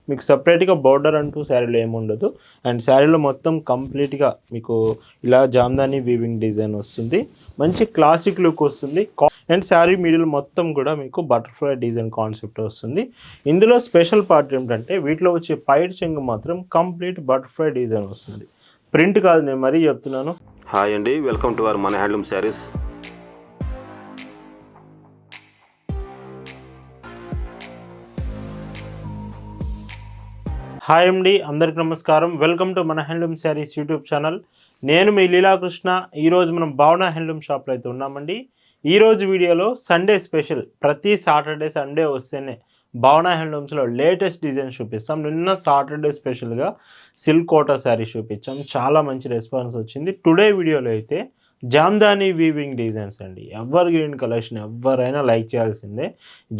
మీకు సపరేట్గా బోర్డర్ అంటూ శారీలో ఏముండదు. అండ్ శారీలో మొత్తం కంప్లీట్గా మీకు ఇలా జామ్దాని వీవింగ్ డిజైన్ వస్తుంది. మంచి క్లాసిక్ లుక్ వస్తుంది. అండ్ శారీ మిడిల్ మొత్తం కూడా మీకు బటర్ఫ్లై డిజైన్ కాన్సెప్ట్ వస్తుంది. ఇందులో స్పెషల్ పార్ట్ ఏమిటంటే వీటిలో వచ్చే పైట్ చెంగు మాత్రం కంప్లీట్ బటర్ఫ్లై డిజైన్ వస్తుంది. ప్రింట్ కాదు, నేను మరీ చెప్తున్నాను. హాయ్ అండి, వెల్కమ్ టు అవర్ మన హ్యాండ్లూమ్ శారీస్. హాయ్ అండి, అందరికి నమస్కారం. వెల్కమ్ టు మన హ్యాండ్లూమ్ శారీస్ యూట్యూబ్ ఛానల్. నేను మీ లీలాకృష్ణ. ఈరోజు మనం భావన హ్యాండ్లూమ్ షాప్లో అయితే ఉన్నామండి. ఈరోజు వీడియోలో సండే స్పెషల్, ప్రతి సాటర్డే సండే వస్తేనే భావన హ్యాండ్లూమ్స్లో లేటెస్ట్ డిజైన్స్ చూపిస్తాం. నిన్న సాటర్డే స్పెషల్గా సిల్క్ కోటా శారీ చూపించాం, చాలా మంచి రెస్పాన్స్ వచ్చింది. టుడే వీడియోలో అయితే జామ్దాని వీవింగ్ డిజైన్స్ అండి. ఎవర్ గ్రీన్ కలెక్షన్, ఎవరైనా లైక్ చేయాల్సిందే.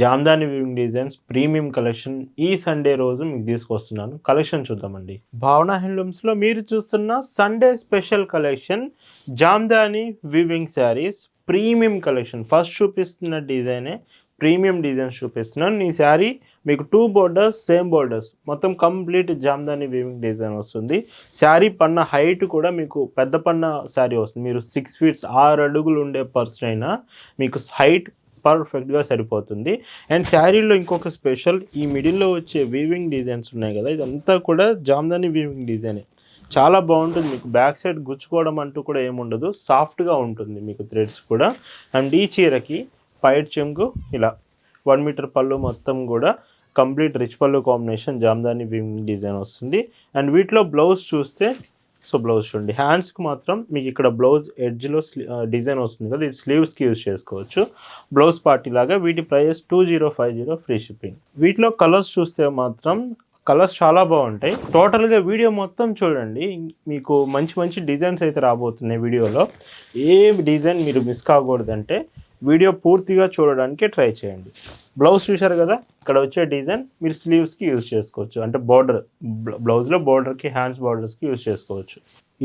Jamdani weaving designs premium collection ఈ సండే రోజు మీకు తీసుకొస్తున్నాను. కలెక్షన్ చూద్దామండి. భావన హ్యాండ్లూమ్స్లో మీరు చూస్తున్న Sunday special collection Jamdani weaving saris premium collection. First చూపిస్తున్న డిజైనే ప్రీమియం డిజైన్స్ చూపిస్తున్నాను. ఈ శారీ మీకు 2 బోర్డర్స్, సేమ్ బోర్డర్స్, మొత్తం కంప్లీట్ జామ్దాని వీవింగ్ డిజైన్ వస్తుంది. శారీ పన్న హైట్ కూడా మీకు పెద్ద పన్న శారీ వస్తుంది. మీరు 6 ఫీట్స్ 6 అడుగులు ఉండే పర్సన్ అయినా మీకు హైట్ పర్ఫెక్ట్గా సరిపోతుంది. అండ్ శారీలో ఇంకొక స్పెషల్, ఈ మిడిల్లో వచ్చే వీవింగ్ డిజైన్స్ ఉన్నాయి కదా, ఇదంతా కూడా జామ్దాని వీవింగ్ డిజైనే. చాలా బాగుంటుంది. మీకు బ్యాక్ సైడ్ గుచ్చుకోవడం అంటూ కూడా ఏముండదు, సాఫ్ట్గా ఉంటుంది మీకు థ్రెడ్స్ కూడా. అండ్ ఈ చీరకి పైట్ చెంగు ఇలా 1 మీటర్ పళ్ళు మొత్తం కూడా కంప్లీట్ రిచ్ పళ్ళు కాంబినేషన్ జామ్దాని వీవింగ్ డిజైన్ వస్తుంది. అండ్ వీటిలో బ్లౌజ్ చూస్తే, బ్లౌజ్ చూడండి, హ్యాండ్స్కి మాత్రం మీకు ఇక్కడ బ్లౌజ్ ఎడ్జ్లో డిజైన్ వస్తుంది కదా, ఇది స్లీవ్స్కి యూజ్ చేసుకోవచ్చు. బ్లౌజ్ పార్టీ లాగా. వీటి ప్రైస్ 2050 ఫ్రీ షిప్పింగ్. వీటిలో కలర్స్ చూస్తే మాత్రం కలర్స్ చాలా బాగుంటాయి. టోటల్గా వీడియో మొత్తం చూడండి, మీకు మంచి మంచి డిజైన్స్ అయితే రాబోతున్నాయి వీడియోలో. ఏ డిజైన్ మీరు మిస్ కాకూడదంటే వీడియో పూర్తిగా చూడడానికి ట్రై చేయండి. బ్లౌజ్ చూశారు కదా, ఇక్కడ వచ్చే డిజైన్ మీరు స్లీవ్స్కి యూజ్ చేసుకోవచ్చు. అంటే బార్డర్, బ్లౌజ్లో బార్డర్కి, హ్యాండ్స్ బార్డర్స్కి యూజ్ చేసుకోవచ్చు.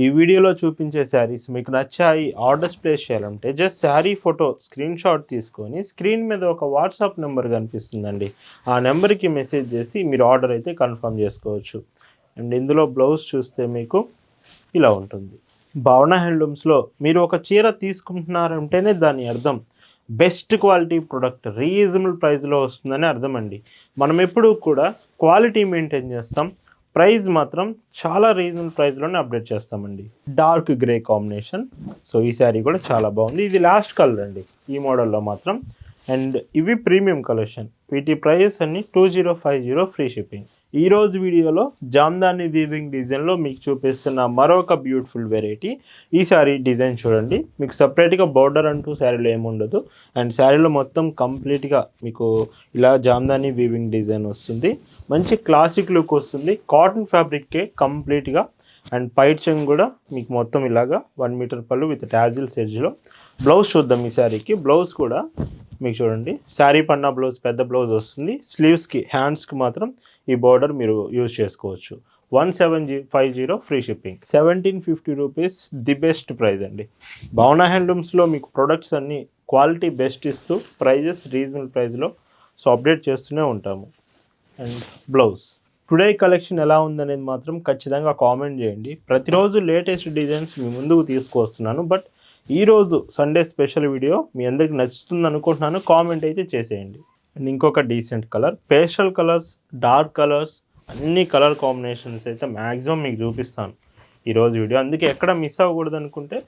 ఈ వీడియోలో చూపించే శారీస్ మీకు నచ్చాయి, ఆర్డర్స్ ప్లేస్ చేయాలంటే just sari photo screen shot తీసుకొని స్క్రీన్ మీద ఒక వాట్సాప్ నెంబర్ కనిపిస్తుందండి, ఆ నెంబర్కి మెసేజ్ చేసి మీరు ఆర్డర్ అయితే కన్ఫర్మ్ చేసుకోవచ్చు. అండ్ ఇందులో బ్లౌజ్ చూస్తే మీకు ఇలా ఉంటుంది. భావన హ్యాండ్లూమ్స్లో మీరు ఒక చీర తీసుకుంటున్నారంటేనే దాని అర్థం బెస్ట్ క్వాలిటీ ప్రొడక్ట్ రీజనబుల్ ప్రైస్లో వస్తుందని అర్థం అండి. మనం ఎప్పుడు కూడా క్వాలిటీ మెయింటైన్ చేస్తాం, ప్రైస్ మాత్రం చాలా రీజనబుల్ ప్రైస్లోనే అప్డేట్ చేస్తామండి. Dark grey combination. ఈ శారీ కూడా చాలా బాగుంది. ఇది లాస్ట్ కలర్ అండి ఈ మోడల్లో మాత్రం. అండ్ ఇవి ప్రీమియం కలెక్షన్. వీటి ప్రైస్ అన్ని 2050 ఫ్రీ షిప్పింగ్. ఈరోజు వీడియోలో జామ్దాని వీవింగ్ డిజైన్లో మీకు చూపిస్తున్న మరొక బ్యూటిఫుల్ వెరైటీ. ఈ శారీ డిజైన్ చూడండి, మీకు సపరేట్గా బోర్డర్ అంటూ శారీలో ఏముండదు. అండ్ శారీలో మొత్తం కంప్లీట్గా మీకు ఇలా జామ్దాని వీవింగ్ డిజైన్ వస్తుంది. మంచి క్లాసిక్ లుక్ వస్తుంది. కాటన్ ఫ్యాబ్రిక్కే కంప్లీట్గా. అండ్ పైట్ చెంగు కూడా మీకు మొత్తం ఇలాగా 1 మీటర్ పళ్ళు విత్ టాజిల్స్ ఎడ్జ్లో. బ్లౌజ్ చూద్దాం. ఈ శారీకి బ్లౌజ్ కూడా మీకు చూడండి, శారీ పన్నా బ్లౌజ్ పెద్ద బ్లౌజ్ వస్తుంది. స్లీవ్స్కి, హ్యాండ్స్కి మాత్రం ఈ బార్డర్ మీరు యూజ్ చేసుకోవచ్చు. 1750 free shipping. 1750 rupees the best price అండి. భావన హ్యాండ్లూమ్స్లో మీకు ప్రొడక్ట్స్ అన్నీ క్వాలిటీ బెస్ట్ ఇస్తూ ప్రైజెస్ రీజనబుల్ ప్రైస్లో అప్డేట్ చేస్తూనే ఉంటాము. అండ్ బ్లౌజ్ టుడే కలెక్షన్ ఎలా ఉందనేది మాత్రం ఖచ్చితంగా కామెంట్ చేయండి. ప్రతిరోజు లేటెస్ట్ డిజైన్స్ మీ ముందుకు తీసుకువస్తున్నాను. బట్ ఈరోజు సండే స్పెషల్ వీడియో మీ అందరికి నచ్చుతుంది అనుకుంటున్నాను. కామెంట్ అయితే చేసేయండి. అండ్ ఇంకొక decent colour, pastel colours, dark colours, అన్ని కలర్ కాంబినేషన్స్ అయితే మ్యాక్సిమం మీకు చూపిస్తాను ఈరోజు వీడియో. అందుకే ఎక్కడ మిస్ అవ్వకూడదు అనుకుంటే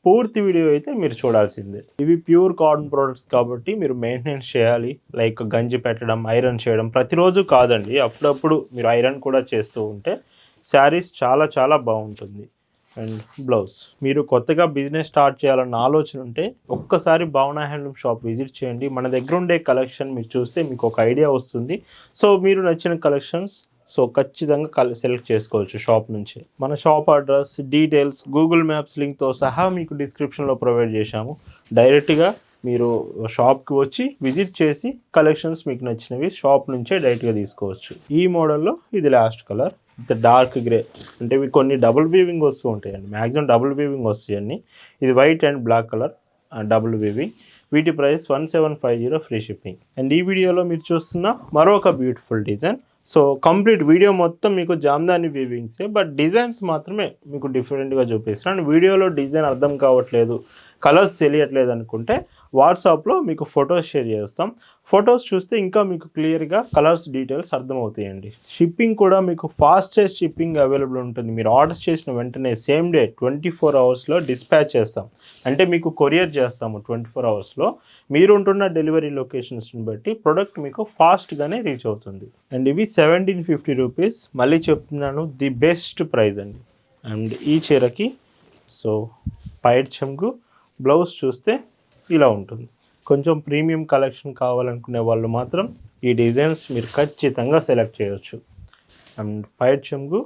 పూర్తి వీడియో అయితే మీరు చూడాల్సిందే. ఇవి ప్యూర్ కాటన్ ప్రోడక్ట్స్ కాబట్టి మీరు మెయింటెనెన్స్ చేయాలి. లైక్ గంజి పెట్టడం, ఐరన్ చేయడం ప్రతిరోజు కాదండి, అప్పుడప్పుడు మీరు ఐరన్ కూడా చేస్తూ ఉంటే శారీస్ చాలా చాలా బాగుంటుంది. అండ్ బ్లౌజ్, మీరు కొత్తగా బిజినెస్ స్టార్ట్ చేయాలన్న ఆలోచన ఉంటే ఒక్కసారి భావన హ్యాండ్లూమ్ షాప్ విజిట్ చేయండి. మన దగ్గర ఉండే కలెక్షన్ మీరు చూస్తే మీకు ఒక ఐడియా వస్తుంది. మీరు నచ్చిన కలెక్షన్స్ ఖచ్చితంగా సెలెక్ట్ చేసుకోవచ్చు షాప్ నుంచి. మన shop address, details, Google maps లింక్తో సహా మీకు డిస్క్రిప్షన్లో ప్రొవైడ్ చేశాము. డైరెక్ట్గా మీరు షాప్కి వచ్చి విజిట్ చేసి కలెక్షన్స్ మీకు నచ్చినవి షాప్ నుంచే డైరెక్ట్గా తీసుకోవచ్చు. ఈ మోడల్లో ఇది లాస్ట్ కలర్, డార్క్ గ్రే. అంటే ఇవి కొన్ని డబుల్ వీవింగ్ వస్తూ ఉంటాయండి, మ్యాక్సిమం డబుల్ వీవింగ్ వస్తాయండి. ఇది white and black colour double weaving. వీటి ప్రైస్ 1750 ఫ్రీ షిప్పింగ్. అండ్ ఈ వీడియోలో మీరు చూస్తున్న మరొక beautiful design so complete video మొత్తం మీకు జామ్దాని వీవింగ్సే, బట్ డిజైన్స్ మాత్రమే మీకు డిఫరెంట్గా చూపిస్తాను. అండ్ వీడియోలో డిజైన్ అర్థం కావట్లేదు, కలర్స్ తెలియట్లేదు అనుకుంటే వాట్సాప్లో మీకు ఫొటోస్ షేర్ చేస్తాం. ఫొటోస్ చూస్తే ఇంకా మీకు క్లియర్గా కలర్స్ డీటెయిల్స్ అర్థమవుతాయండి. షిప్పింగ్ కూడా మీకు ఫాస్టెస్ట్ షిప్పింగ్ అవైలబుల్ ఉంటుంది. మీరు ఆర్డర్స్ చేసిన వెంటనే సేమ్ డే 24 అవర్స్లో డిస్పాచ్ చేస్తాం. అంటే మీకు కొరియర్ చేస్తాము 24 అవర్స్లో. మీరు ఉంటున్న డెలివరీ లొకేషన్స్ని బట్టి ప్రొడక్ట్ మీకు ఫాస్ట్గానే రీచ్ అవుతుంది. అండ్ ఇవి 1750 రూపీస్. మళ్ళీ చెప్తున్నాను, ది బెస్ట్ ప్రైస్ అండి. అండ్ ఈ చీరకి సో పైట్ చెంగు, బ్లౌజ్ చూస్తే ఇలా ఉంటుంది. కొంచెం ప్రీమియం కలెక్షన్ కావాలనుకునే వాళ్ళు మాత్రం ఈ డిజైన్స్ మీరు ఖచ్చితంగా సెలెక్ట్ చేయొచ్చు. అండ్ పైట్ చెంగు,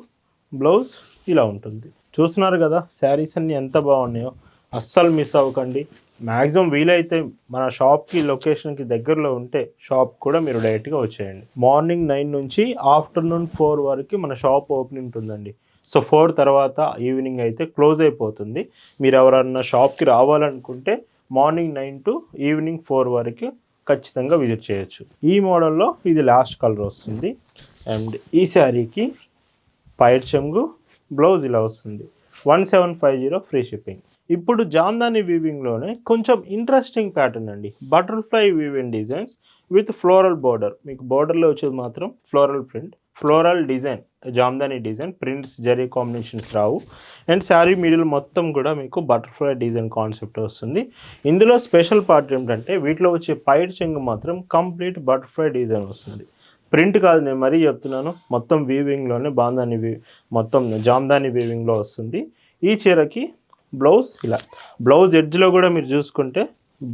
బ్లౌజ్ ఇలా ఉంటుంది. చూస్తున్నారు కదా శారీస్ అన్నీ ఎంత బాగున్నాయో, అస్సలు మిస్ అవ్వకండి. మ్యాక్సిమం వీలైతే మన షాప్కి లొకేషన్కి దగ్గరలో ఉంటే షాప్ కూడా మీరు డైరెక్ట్గా వచ్చేయండి. మార్నింగ్ 9 నుంచి ఆఫ్టర్నూన్ 4 వరకు మన షాప్ ఓపెనింగ్ ఉంటుందండి. సో 4 తర్వాత ఈవినింగ్ అయితే క్లోజ్ అయిపోతుంది. మీరు ఎవరన్నా షాప్కి రావాలనుకుంటే మార్నింగ్ 9 టు ఈవినింగ్ 4 వరకు ఖచ్చితంగా విజిట్ చేయొచ్చు. ఈ మోడల్లో ఇది లాస్ట్ కలర్ వస్తుంది. అండ్ ఈ శారీకి పైట్ చెంగు, బ్లౌజ్ ఇలా వస్తుంది. 1750 ఫ్రీ షిప్పింగ్. ఇప్పుడు జామ్దాని వీవింగ్లోనే కొంచెం ఇంట్రెస్టింగ్ ప్యాటర్న్ అండి. Butterfly weaving designs with floral border. మీకు బోర్డర్లో వచ్చేది మాత్రం floral print, floral design, Jamdani design, prints zari combinations Rao. And sari middle మొత్తం కూడా మీకు బటర్ఫ్లై డిజైన్ కాన్సెప్ట్ వస్తుంది. ఇందులో స్పెషల్ పార్ట్ ఏమిటంటే వీటిలో వచ్చే పైట్ చెంగు మాత్రం కంప్లీట్ బటర్ఫ్లై డిజైన్ వస్తుంది. ప్రింట్ కాదు, నేను మరీ చెప్తున్నాను, మొత్తం వీవింగ్లోనే బాందాని మొత్తం జామ్దాని వీవింగ్లో వస్తుంది. ఈ చీరకి బ్లౌజ్ ఇలా, బ్లౌజ్ ఎడ్జ్లో కూడా మీరు చూసుకుంటే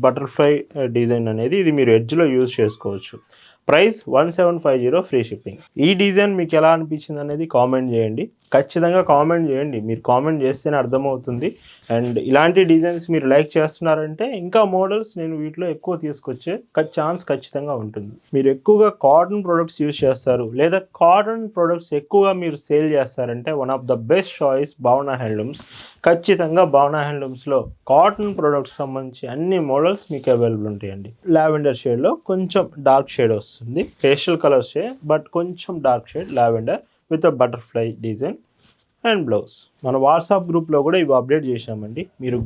బటర్ఫ్లై డిజైన్ అనేది ఇది మీరు ఎడ్జ్లో యూజ్ చేసుకోవచ్చు. Price 1750 free shipping. ఈ డిజైన్ మీకు ఎలా అనిపించింది అనేది కామెంట్ చేయండి. ఖచ్చితంగా కామెంట్ చేయండి. మీరు కామెంట్ చేస్తేనే అర్థమవుతుంది. అండ్ ఇలాంటి డిజైన్స్ మీరు లైక్ చేస్తున్నారంటే ఇంకా మోడల్స్ నేను వీటిలో ఎక్కువ తీసుకొచ్చే ఛాన్స్ ఖచ్చితంగా ఉంటుంది. మీరు ఎక్కువగా కాటన్ ప్రొడక్ట్స్ యూజ్ చేస్తారు లేదా కాటన్ ప్రొడక్ట్స్ ఎక్కువగా మీరు సేల్ చేస్తారంటే one of the best choice భావన హ్యాండ్లూమ్స్. ఖచ్చితంగా భావన హ్యాండ్లూమ్స్లో కాటన్ ప్రొడక్ట్స్ సంబంధించి అన్ని మోడల్స్ మీకు అవైలబుల్ ఉంటాయండి. లావెండర్ షేడ్లో కొంచెం డార్క్ షేడ్ వస్తుంది, పేస్టల్ కలర్ షేడ్ బట్ కొంచెం dark shade lavender with a butterfly design and blouse. మన వాట్సాప్ గ్రూప్లో కూడా ఇవి అప్డేట్ చేశామండి. మీరు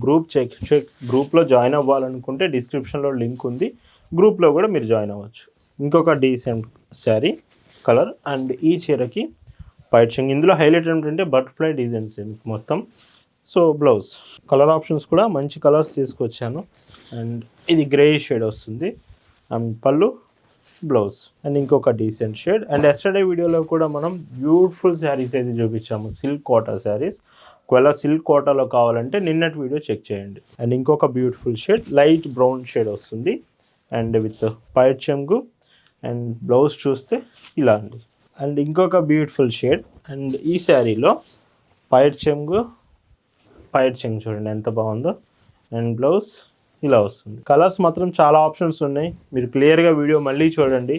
గ్రూప్లో జాయిన్ అవ్వాలనుకుంటే డిస్క్రిప్షన్లో లింక్ ఉంది, గ్రూప్లో కూడా మీరు జాయిన్ అవ్వచ్చు. ఇంకొక డీసెంట్ శారీ కలర్. అండ్ ఈ చీరకి పైట్ చెంగు. ఇందులో హైలైట్ ఏంటంటే బటర్ఫ్లై డిజైన్స్ మొత్తం. సో బ్లౌజ్ కలర్ ఆప్షన్స్ కూడా మంచి కలర్స్ తీసుకొచ్చాను. అండ్ ఇది గ్రే షేడ్ వస్తుంది. అండ్ పళ్ళు, బ్లౌజ్ అండ్ ఇంకొక డీసెంట్ షేడ్. అండ్ ఎస్టర్డే వీడియోలో కూడా మనం బ్యూటిఫుల్ శారీస్ అయితే చూపించాము, సిల్క్ కోటా శారీస్. ఒకవేళ సిల్క్ కోటాలో కావాలంటే నిన్నటి వీడియో చెక్ చేయండి. అండ్ ఇంకొక beautiful shade light brown shade వస్తుంది. అండ్ విత్ పైట్ చెంగు అండ్ బ్లౌజ్ చూస్తే ఇలా అండి. అండ్ ఇంకొక బ్యూటిఫుల్ షేడ్. అండ్ ఈ శారీలో పైట్ చెంగు చూడండి ఎంత బాగుందో. అండ్ బ్లౌజ్ ఇలా వస్తుంది. కలర్స్ మాత్రం చాలా ఆప్షన్స్ ఉన్నాయి, మీరు క్లియర్గా వీడియో మళ్ళీ చూడండి.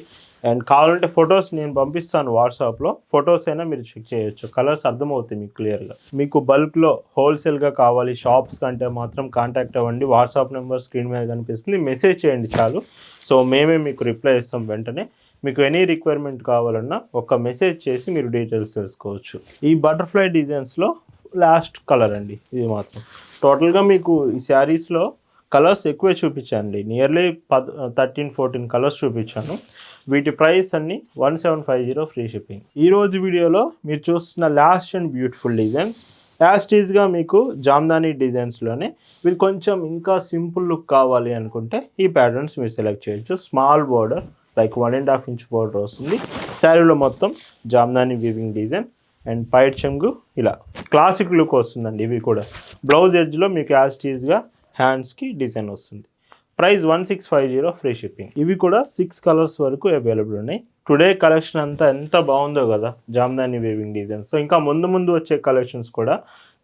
అండ్ కావాలంటే ఫొటోస్ నేను పంపిస్తాను వాట్సాప్లో, ఫొటోస్ అయినా మీరు చెక్ చేయొచ్చు. కలర్స్ అర్థమవుతాయి మీకు క్లియర్గా. మీకు బల్క్లో హోల్సేల్గా కావాలి షాప్స్ కంటే మాత్రం కాంటాక్ట్ అవ్వండి. వాట్సాప్ నెంబర్ స్క్రీన్ మీద కనిపిస్తుంది, మెసేజ్ చేయండి చాలు. సో మేమే మీకు రిప్లై ఇస్తాం వెంటనే. మీకు ఎనీ రిక్వైర్మెంట్ కావాలన్నా ఒక మెసేజ్ చేసి మీరు డీటెయిల్స్ తెలుసుకోవచ్చు. ఈ బటర్ఫ్లై డిజైన్స్లో లాస్ట్ కలర్ అండి ఇది మాత్రం. టోటల్గా మీకు ఈ శారీస్లో కలర్స్ ఎక్కువే చూపించానండి, నియర్లీ 13-14 కలర్స్ చూపించాను. వీటి ప్రైస్ అన్ని 1750 ఫ్రీ షిప్పింగ్. ఈరోజు వీడియోలో మీరు చూస్తున్న లాస్ట్ అండ్ బ్యూటిఫుల్ డిజైన్స్ యాస్టీస్గా మీకు జామ్దాని డిజైన్స్లోనే మీరు కొంచెం ఇంకా సింపుల్ లుక్ కావాలి అనుకుంటే ఈ ప్యాటర్న్స్ మీరు సెలెక్ట్ చేయొచ్చు. Small border like 1.5 inch border వస్తుంది. శారీలో మొత్తం జామ్దాని వీవింగ్ డిజైన్ అండ్ పైట్ చెంగు ఇలా క్లాసిక్ లుక్ వస్తుందండి. ఇవి కూడా బ్లౌజ్ ఎడ్జ్లో మీకు యాస్టీస్గా హ్యాండ్స్కి డిజైన్ వస్తుంది. Price 1650 free shipping. ఇవి కూడా 6 కలర్స్ వరకు అవైలబుల్ ఉన్నాయి. టుడే కలెక్షన్ అంతా ఎంత బాగుందో కదా జామ్దాని వీవింగ్ డిజైన్స్. సో ఇంకా ముందు వచ్చే కలెక్షన్స్ కూడా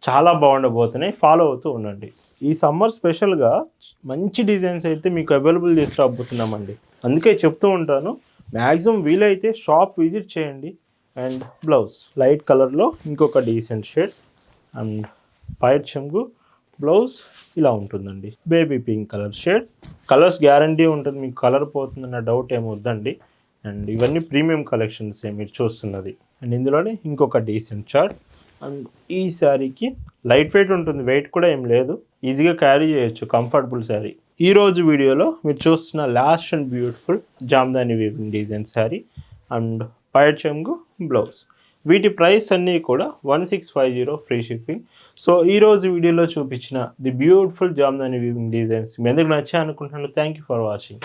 చాలా బాగుండబోతున్నాయి, ఫాలో అవుతూ ఉండండి. ఈ సమ్మర్ స్పెషల్గా మంచి డిజైన్స్ అయితే మీకు అవైలబుల్ చేసి రాబోతున్నామండి. అందుకే చెప్తూ ఉంటాను, మ్యాక్సిమం వీలైతే షాప్ విజిట్ చేయండి. అండ్ బ్లౌజ్ లైట్ కలర్లో ఇంకొక డీసెంట్ షేడ్ అండ్ పైట్ చెంగు, బ్లౌజ్ ఇలా ఉంటుందండి. Baby pink colour shade. Colours guarantee ఉంటుంది, మీకు కలర్ పోతుందన్న డౌట్ ఏమొద్దండి. అండ్ ఇవన్నీ ప్రీమియం కలెక్షన్స్ మీరు చూస్తున్నది. అండ్ ఇందులోనే ఇంకొక డీసెంట్ చార్ట్. అండ్ ఈ శారీకి లైట్ వెయిట్ ఉంటుంది, వెయిట్ కూడా ఏం లేదు, ఈజీగా క్యారీ చేయొచ్చు, కంఫర్టబుల్ శారీ. ఈరోజు వీడియోలో మీరు చూస్తున్న last and beautiful Jamdani weaving design sari and పైట్ చెంగు బ్లౌజ్. వీటి ప్రైస్ అన్నీ కూడా 1650 ఫ్రీ షిప్పింగ్. సో ఈరోజు వీడియోలో చూపించిన the beautiful Jamdani weaving designs మీ ఎందుకు నచ్చాయి అనుకుంటున్నాను. Thank you for watching.